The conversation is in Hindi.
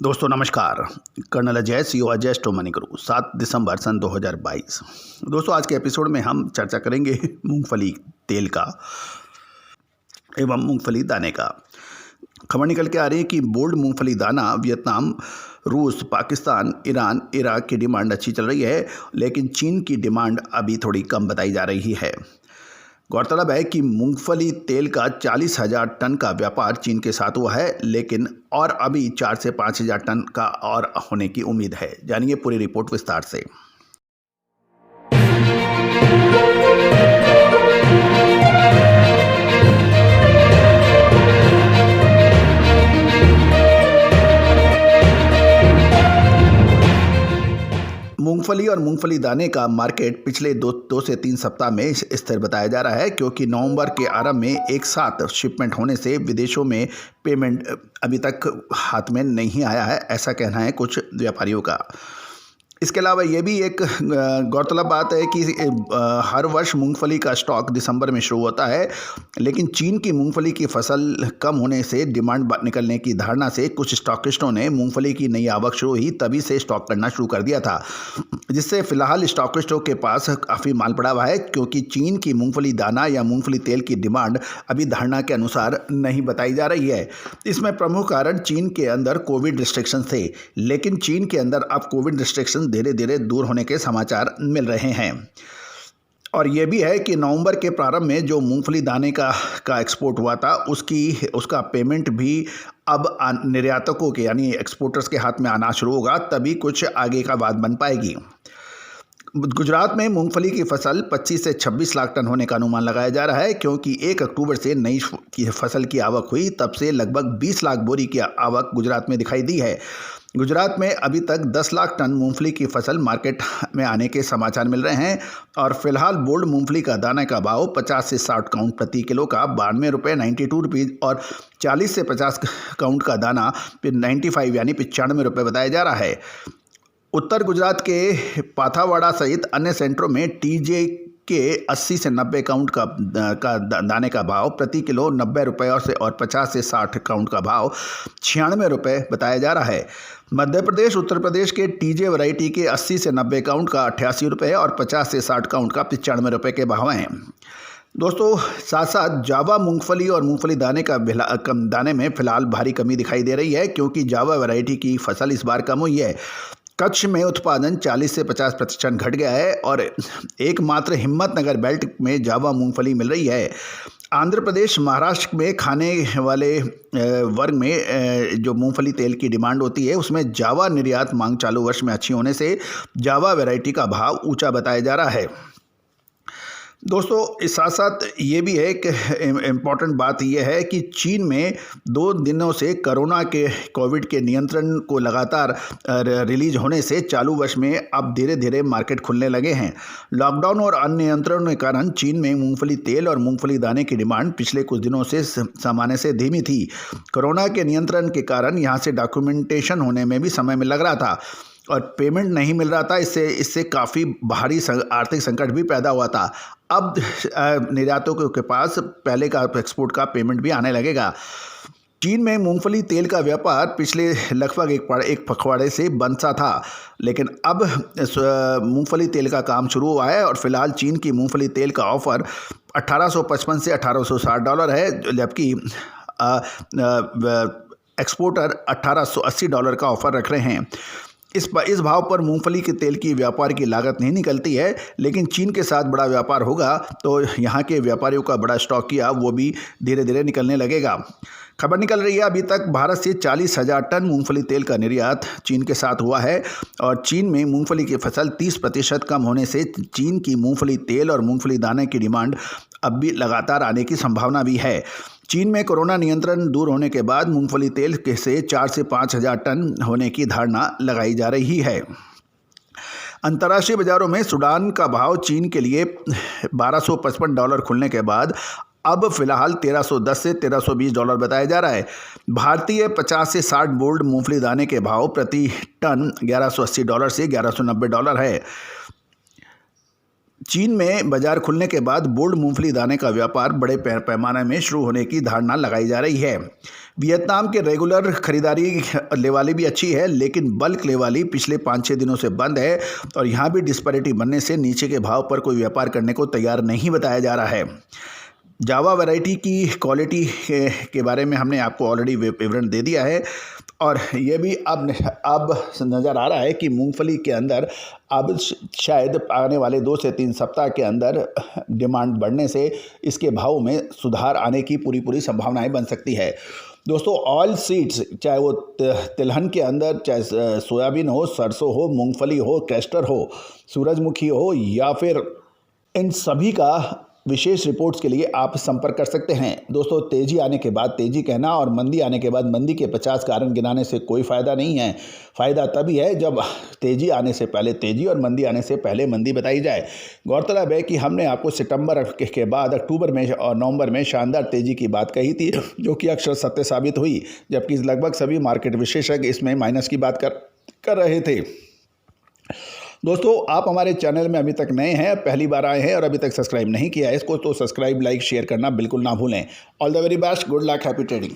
दोस्तों नमस्कार। कर्नल अजय सीओ अजय स्टो मनी गुरु 7 दिसंबर सन 2022। दोस्तों आज के एपिसोड में हम चर्चा करेंगे मूंगफली तेल का एवं मूंगफली दाने का। खबर निकल के आ रही है कि बोल्ड मूंगफली दाना वियतनाम, रूस, पाकिस्तान, ईरान, इराक की डिमांड अच्छी चल रही है, लेकिन चीन की डिमांड अभी थोड़ी कम बताई जा रही है। गौरतलब है कि मूंगफली तेल का 40,000 टन का व्यापार चीन के साथ हुआ है, लेकिन और अभी 4 से 5,000 टन का और होने की उम्मीद है। जानिए पूरी रिपोर्ट विस्तार से। मूंगफली और मूंगफली दाने का मार्केट पिछले दो से तीन सप्ताह में स्थिर बताया जा रहा है, क्योंकि नवंबर के आरंभ में एक साथ शिपमेंट होने से विदेशों में पेमेंट अभी तक हाथ में नहीं आया है, ऐसा कहना है कुछ व्यापारियों का। इसके अलावा ये भी एक गौरतलब बात है कि हर वर्ष मूंगफली का स्टॉक दिसंबर में शुरू होता है, लेकिन चीन की मूंगफली की फसल कम होने से डिमांड निकलने की धारणा से कुछ स्टॉकिस्टों ने मूंगफली की नई आवक शुरू हुई तभी से स्टॉक करना शुरू कर दिया था, जिससे फिलहाल स्टॉकिस्टों के पास काफ़ी माल पड़ा हुआ है, क्योंकि चीन की मूंगफली दाना या मूंगफली तेल की डिमांड अभी धारणा के अनुसार नहीं बताई जा रही है। इसमें प्रमुख कारण चीन के अंदर कोविड रिस्ट्रिक्शन थे, लेकिन चीन के अंदर अब कोविड रिस्ट्रिक्शन धीरे धीरे दूर होने के समाचार मिल रहे हैं। और ये भी है कि नवंबर के प्रारंभ में जो मूंगफली दाने का एक्सपोर्ट हुआ था उसका पेमेंट भी अब निर्यातकों के यानी एक्सपोर्टर्स के हाथ में आना शुरू होगा, तभी कुछ आगे का बात बन पाएगी। गुजरात में मूंगफली की फसल 25 से 26 लाख टन होने का अनुमान लगाया जा रहा है, क्योंकि 1 अक्टूबर से नई फसल की आवक हुई, तब से लगभग 20 लाख बोरी की आवक गुजरात में दिखाई दी है। गुजरात में अभी तक 10 लाख टन मूंगफली की फसल मार्केट में आने के समाचार मिल रहे हैं, और फिलहाल बोल्ड मूंगफली का दाना का भाव 50 से 60 काउंट प्रति किलो का 92 रुपये 92 रुपीज़ और 40 से 50 काउंट का दाना 95 यानी 95 रुपये बताया जा रहा है। उत्तर गुजरात के पाथावाड़ा सहित अन्य सेंटरों में टीजे के 80 से 90 काउंट का दाने का भाव प्रति किलो 90 रुपये और 50 से 60 काउंट का भाव 96 रुपये बताया जा रहा है। मध्य प्रदेश, उत्तर प्रदेश के टीजे वैरायटी के 80 से 90 काउंट का 88 रुपये और 50 से 60 काउंट का 95 रुपये के भाव हैं। दोस्तों साथ साथ जावा मूंगफली और मूंगफली दाने में फिलहाल भारी कमी दिखाई दे रही है, क्योंकि जावा वैरायटी की फसल इस बार कम हुई है। कच्छ में उत्पादन 40 से 50% घट गया है और एकमात्र हिम्मतनगर बेल्ट में जावा मूंगफली मिल रही है। आंध्र प्रदेश, महाराष्ट्र में खाने वाले वर्ग में जो मूंगफली तेल की डिमांड होती है, उसमें जावा निर्यात मांग चालू वर्ष में अच्छी होने से जावा वैरायटी का भाव ऊंचा बताया जा रहा है। दोस्तों इस साथ साथ ये भी है कि इम्पॉर्टेंट बात यह है कि चीन में 2 दिनों से कोविड के नियंत्रण को लगातार रिलीज होने से चालू वर्ष में अब धीरे धीरे मार्केट खुलने लगे हैं। लॉकडाउन और अन्य नियंत्रणों के कारण चीन में मूंगफली तेल और मूंगफली दाने की डिमांड पिछले कुछ दिनों से सामान्य से धीमी थी। कोरोना के नियंत्रण के कारण यहाँ से डॉक्यूमेंटेशन होने में भी समय में लग रहा था और पेमेंट नहीं मिल रहा था। इससे काफ़ी भारी आर्थिक संकट भी पैदा हुआ था। अब निर्यातकों के पास पहले का एक्सपोर्ट का पेमेंट भी आने लगेगा। चीन में मूंगफली तेल का व्यापार पिछले लगभग एक पखवाड़े से बंद सा था, लेकिन अब मूंगफली तेल का काम शुरू हुआ है और फिलहाल चीन की मूंगफली तेल का ऑफर $1855 से $1860 है, जबकि एक्सपोर्टर $1880 का ऑफर रख रहे हैं। इस भाव पर मूंगफली के तेल की व्यापार की लागत नहीं निकलती है, लेकिन चीन के साथ बड़ा व्यापार होगा तो यहाँ के व्यापारियों का बड़ा स्टॉक किया वो भी धीरे धीरे निकलने लगेगा। खबर निकल रही है अभी तक भारत से 40,000 टन मूंगफली तेल का निर्यात चीन के साथ हुआ है, और चीन में मूंगफली की फसल 30% कम होने से चीन की मूंगफली तेल और मूंगफली दाने की डिमांड अब भी लगातार आने की संभावना भी है। चीन में कोरोना नियंत्रण दूर होने के बाद मूंगफली तेल से 4 से 5,000 टन होने की धारणा लगाई जा रही है। अंतर्राष्ट्रीय बाजारों में सूडान का भाव चीन के लिए $1255 खुलने के बाद अब फिलहाल $1310 से $1320 बताया जा रहा है। भारतीय 50 से 60 बोल्ड मूंगफली दाने के भाव प्रति टन $1180 से $1190 है। चीन में बाजार खुलने के बाद बोल्ड मूंगफली दाने का व्यापार बड़े पैमाने में शुरू होने की धारणा लगाई जा रही है। वियतनाम के रेगुलर खरीदारी लेवाली भी अच्छी है, लेकिन बल्क लेवाली पिछले 5-6 दिनों से बंद है और यहाँ भी डिस्पैरिटी बनने से नीचे के भाव पर कोई व्यापार करने को तैयार नहीं बताया जा रहा है। जावा वैरायटी की क्वालिटी के बारे में हमने आपको ऑलरेडी विवरण दे दिया है और ये भी अब नज़र आ रहा है कि मूंगफली के अंदर अब शायद आने वाले 2 से 3 सप्ताह के अंदर डिमांड बढ़ने से इसके भाव में सुधार आने की पूरी संभावनाएं बन सकती है। दोस्तों, ऑयल सीड्स, चाहे वो तिलहन के अंदर, चाहे सोयाबीन हो, सरसों हो, मूंगफली हो, कैस्टर हो, सूरजमुखी हो या फिर इन सभी का विशेष रिपोर्ट्स के लिए आप संपर्क कर सकते हैं। दोस्तों, तेज़ी आने के बाद तेज़ी कहना और मंदी आने के बाद मंदी के 50 कारण गिनाने से कोई फ़ायदा नहीं है। फ़ायदा तभी है जब तेज़ी आने से पहले तेज़ी और मंदी आने से पहले मंदी बताई जाए। गौरतलब है कि हमने आपको सितंबर के बाद अक्टूबर में और नवंबर में शानदार तेज़ी की बात कही थी, जो कि अक्सर सत्य साबित हुई, जबकि लगभग सभी मार्केट विशेषज्ञ इसमें माइनस की बात कर रहे थे। दोस्तों, आप हमारे चैनल में अभी तक नए हैं, पहली बार आए हैं और अभी तक सब्सक्राइब नहीं किया है इसको, तो सब्सक्राइब, लाइक, शेयर करना बिल्कुल ना भूलें। All the very best, good luck, happy trading.